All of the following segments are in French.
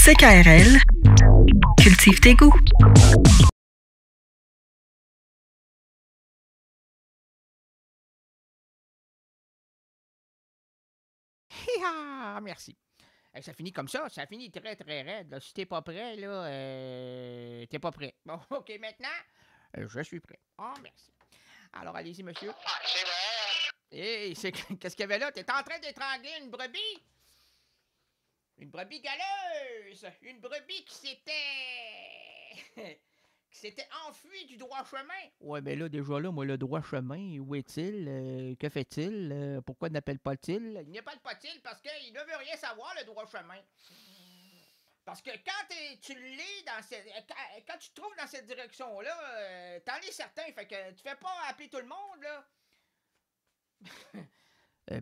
CKRL, cultive tes goûts. Hi-ha! Merci. Ça finit comme ça finit très très raide. Là. Si t'es pas prêt, là, t'es pas prêt. Bon, ok, maintenant, je suis prêt. Oh, merci. Alors, allez-y, monsieur. C'est bon. Hé, qu'est-ce qu'il y avait là? T'es en train d'étrangler une brebis? Une brebis galeuse! Une brebis qui s'était... qui s'était enfuie du droit chemin. Ouais, ben là, déjà là, moi, le droit chemin, où est-il? Que fait-il? Pourquoi n'appelle pas-t-il? Il n'appelle pas-t-il parce qu'il ne veut rien savoir, le droit chemin. Parce que quand tu l'es dans cette... Quand tu te trouves dans cette direction-là, t'en es certain. Fait que tu fais pas appeler tout le monde, là.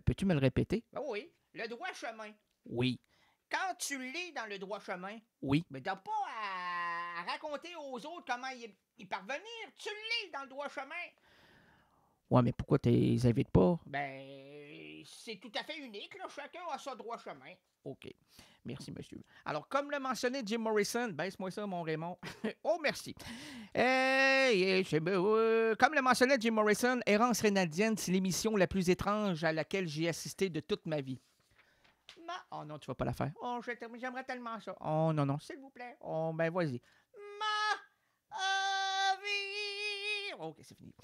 Peux-tu me le répéter? Ben oui. Le droit chemin. Oui. Quand tu l'es dans le droit chemin, oui. Mais t'as pas à raconter aux autres comment y parvenir. Tu l'es dans le droit chemin. Ouais, mais pourquoi tu les invites pas? Ben, c'est tout à fait unique, là. Chacun a son droit chemin. OK. Merci, monsieur. Alors, comme le mentionnait Jim Morrison, baisse-moi ça, mon Raymond. Oh, merci. Comme le mentionnait Jim Morrison, Errance Rénaldienne, c'est l'émission la plus étrange à laquelle j'ai assisté de toute ma vie. Oh non, tu vas pas la faire. Oh, j'aimerais tellement ça. Oh non, non, s'il vous plaît. Oh, ben vas-y. Vie. OK, c'est fini.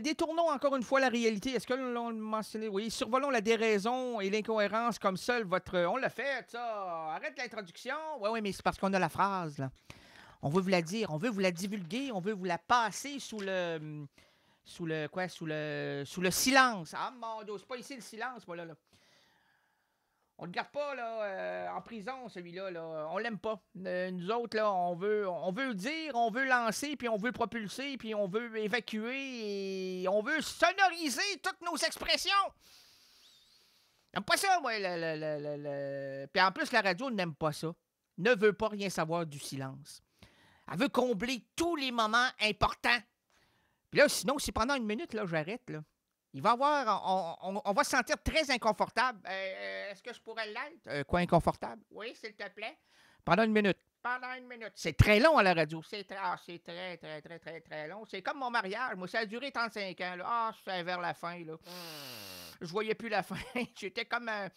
Détournons encore une fois la réalité. Est-ce que l'on l'a mentionné? Oui, survolons la déraison et l'incohérence comme seul votre... On l'a fait, ça. Arrête l'introduction. Oui, mais c'est parce qu'on a la phrase, là. On veut vous la dire, on veut vous la divulguer, on veut vous la passer sous le silence. Ah, mon Dieu, c'est pas ici le silence, moi, là. On le garde pas là, en prison, celui-là. Là. On l'aime pas. Nous autres, là, on veut dire, on veut lancer, puis on veut propulser, puis on veut évacuer, et on veut sonoriser toutes nos expressions. J'aime pas ça, moi. Puis en plus, la radio n'aime pas ça. Ne veut pas rien savoir du silence. Elle veut combler tous les moments importants. Puis là, sinon, si pendant une minute, là, j'arrête, là. Il va avoir, on va se sentir très inconfortable. Est-ce que je pourrais l'être? Quoi, inconfortable? Oui, s'il te plaît. Pendant une minute. Pendant une minute. C'est très long à la radio. C'est très, très, très, très, très long. C'est comme mon mariage. Moi, ça a duré 35 ans. Là. Ah, c'est vers la fin. Là. Je voyais plus la fin. J'étais comme un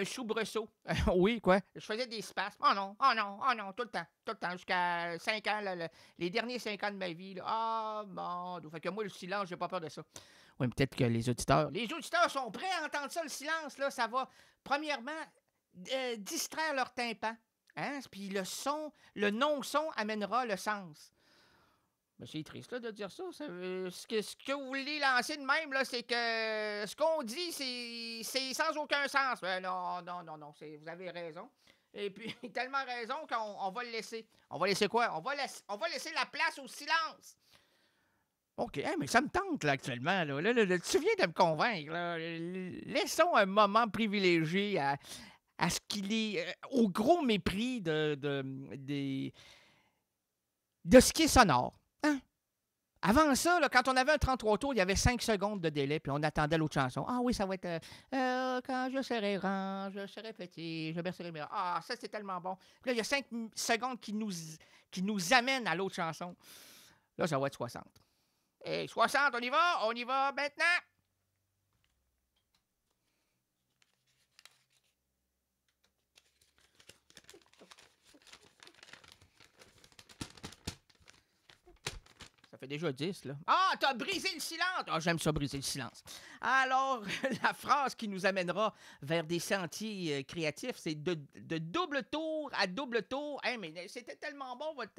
soubresaut. Oui, quoi? Je faisais des spasmes. Oh non, oh non, oh non, tout le temps. Tout le temps, jusqu'à 5 ans, là, les derniers 5 ans de ma vie. Ah, bon. Fait que moi, le silence, j'ai pas peur de ça. Oui, peut-être que les auditeurs sont prêts à entendre ça, le silence, là. Ça va, premièrement, distraire leur tympan. Hein? Puis le non-son amènera le sens. Mais c'est triste, là, de dire ça. Ce que vous voulez lancer de même, là, c'est que ce qu'on dit, c'est sans aucun sens. Non, vous avez raison. Et puis, tellement raison qu'on va le laisser. On va laisser quoi? On va laisser la place au silence. OK, mais ça me tente, là, actuellement. Là, tu viens de me convaincre. Là. Laissons un moment privilégié à ce qu'il est... au gros mépris de ce qui est sonore. Hein? Avant ça, là, quand on avait un 33 tours, il y avait 5 secondes de délai, puis on attendait l'autre chanson. Ah oui, ça va être... quand je serai grand, je serai petit, je bercerai mes... Ah, ça, c'est tellement bon. Puis là, il y a 5 secondes qui nous amènent à l'autre chanson. Là, ça va être 60. Et 60, on y va maintenant. Ça fait déjà 10, là. Ah, t'as brisé le silence! Ah, j'aime ça, briser le silence. Alors, la phrase qui nous amènera vers des sentiers créatifs, c'est de double tour à double tour. Hey, mais c'était tellement bon, votre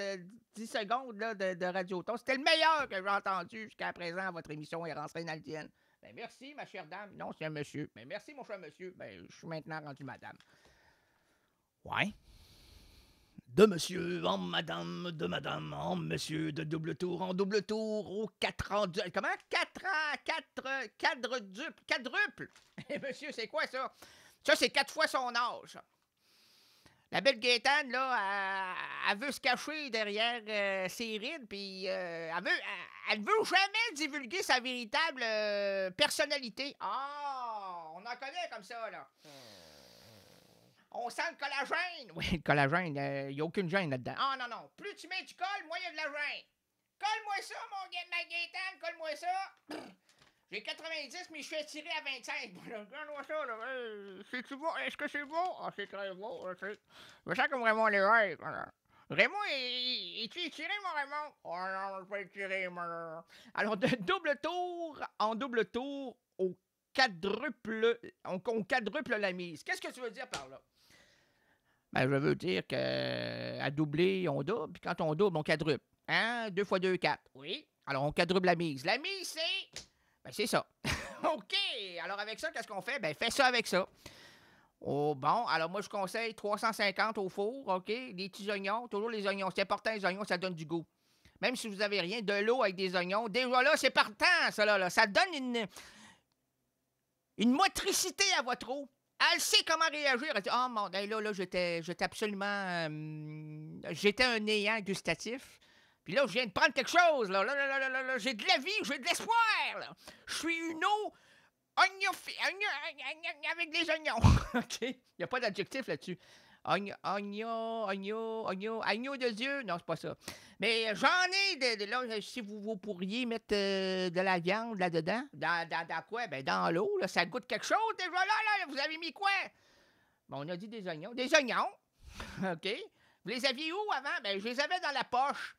10 secondes là, de Radioton. C'était le meilleur que j'ai entendu jusqu'à présent à votre émission Errance Rénaldienne. Ben, merci, ma chère dame. Non, c'est un monsieur. Ben, merci, mon cher monsieur. Ben, je suis maintenant rendu madame. Ouais. De monsieur en madame, de madame en monsieur, de double tour en double tour, au 4 ans... Comment? 4 quadruple. Et monsieur, c'est quoi ça? Ça, c'est 4 fois son âge. La belle Gaétane, là, elle veut se cacher derrière ses rides, puis elle veut jamais divulguer sa véritable personnalité. Ah, on en connaît comme ça, là. On sent le collagène. Oui, le collagène, il n'y a aucune gêne là-dedans. Ah non, non. Plus tu mets du colle, moins il y a de la gêne. Colle-moi ça, mon gars, ma Gaétane, colle-moi ça. J'ai 90, mais je suis attiré à 25. Regarde-moi ça, là. C'est-tu bon? Est-ce que c'est bon? Ah, c'est très bon. Je me sens comme Raymond Lévesque. Raymond, es-tu étiré, mon Raymond? Oh non, je suis pas étiré, moi. Alors, de double tour en double tour, on quadruple la mise. Qu'est-ce que tu veux dire par là? Ben, je veux dire qu'à doubler, on double, puis quand on double, on quadruple. Hein? 2 fois 2, 4. Oui. Alors, on quadruple la mise. La mise, c'est... Ben, c'est ça. OK. Alors, avec ça, qu'est-ce qu'on fait? Ben, fais ça avec ça. Oh, bon. Alors, moi, je conseille 350 au four, OK? Des petits oignons. Toujours les oignons. C'est important, les oignons, ça donne du goût. Même si vous n'avez rien, de l'eau avec des oignons. Déjà là, c'est partant, ça, là. Ça donne une motricité à votre eau. Elle sait comment réagir. Elle dit, oh, mon, là, j'étais absolument... j'étais un néant gustatif. Puis là, je viens de prendre quelque chose, là. Là, j'ai de la vie, j'ai de l'espoir, là. Je suis une eau avec des oignons. OK? Il n'y a pas d'adjectif là-dessus. Agneau de Dieu. Non, c'est pas ça. Mais j'en ai là, si vous pourriez mettre de la viande là-dedans. Dans quoi? Ben, dans l'eau, là. Ça goûte quelque chose déjà, là. Vous avez mis quoi? Bon, on a dit des oignons. Des oignons. OK? Vous les aviez où avant? Ben, je les avais dans la poche.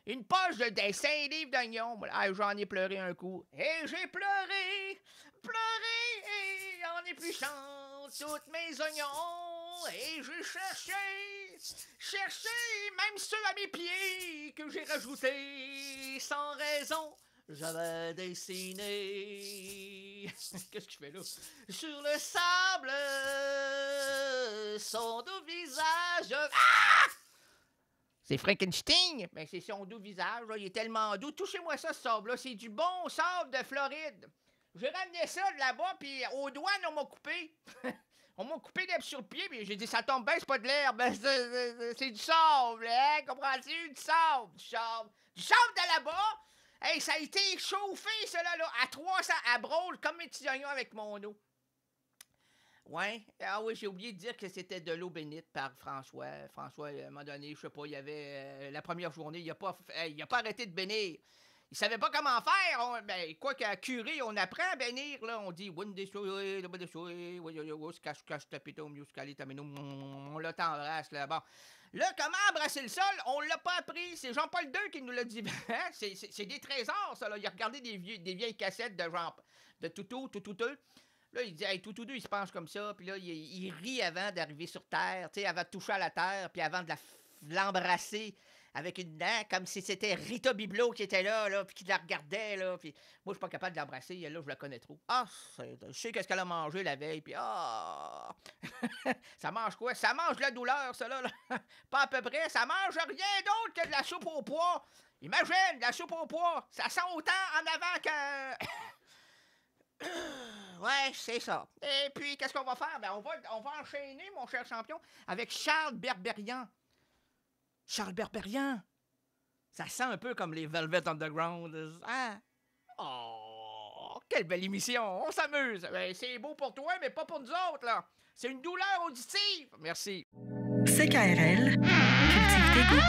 Une poche de 5 livres d'oignons. Ah, j'en ai pleuré un coup. Et j'ai pleuré, et j'en ai plus chance, toutes mes oignons. Et j'ai cherché, même ceux à mes pieds que j'ai rajoutés sans raison. J'avais dessiné. Qu'est-ce que je fais là? Sur le sable, son doux visage. Ah! C'est Frankenstein, mais c'est son doux visage, là. Il est tellement doux. Touchez-moi ça, ce sable-là. C'est du bon sable de Floride. J'ai ramené ça de là-bas, puis aux douanes, on m'a coupé. On m'a coupé l'herbe sur le pied, puis j'ai dit, ça tombe bien, c'est pas de l'herbe. C'est du sable, hein? Comprends-tu? Du sable. Du sable de là-bas. Hey, ça a été chauffé, cela, là, à 300, à brûle, comme mes petits oignons avec mon eau. Ouais. Ah oui, j'ai oublié de dire que c'était de l'eau bénite par François. François, à un moment donné, je sais pas, il y avait la première journée, il a pas arrêté de bénir. Il savait pas comment faire. Quoi qu'à curer, on apprend à bénir, là. On dit, on le t'embrasse, là. Bon. Là, comment embrasser le sol? On l'a pas appris. C'est Jean-Paul II qui nous l'a dit. C'est des trésors, ça, là. Il a regardé des vieilles cassettes de Toutouteux. Là, il dit, hey, Toutouteux, il se penche comme ça, puis là, il rit avant d'arriver sur Terre, tu sais, avant de toucher à la Terre, puis avant de l'embrasser avec une dent, comme si c'était Rita Biblo qui était là, puis qui la regardait, là, puis moi, je suis pas capable de l'embrasser, là, je la connais trop. Ah, je sais qu'est-ce qu'elle a mangé la veille, puis ça mange quoi? Ça mange de la douleur, ça, là. Pas à peu près, ça mange rien d'autre que de la soupe au pois. Imagine, de la soupe au pois, ça sent autant en avant que... Ouais, c'est ça. Et puis, qu'est-ce qu'on va faire? Ben, on va enchaîner, mon cher champion, avec Charles Berberian. Charles Berberian. Ça sent un peu comme les Velvet Underground. Hein? Oh, quelle belle émission. On s'amuse. Ben, c'est beau pour toi, mais pas pour nous autres, là. C'est une douleur auditive. Merci. CKRL, cultive tes goûts.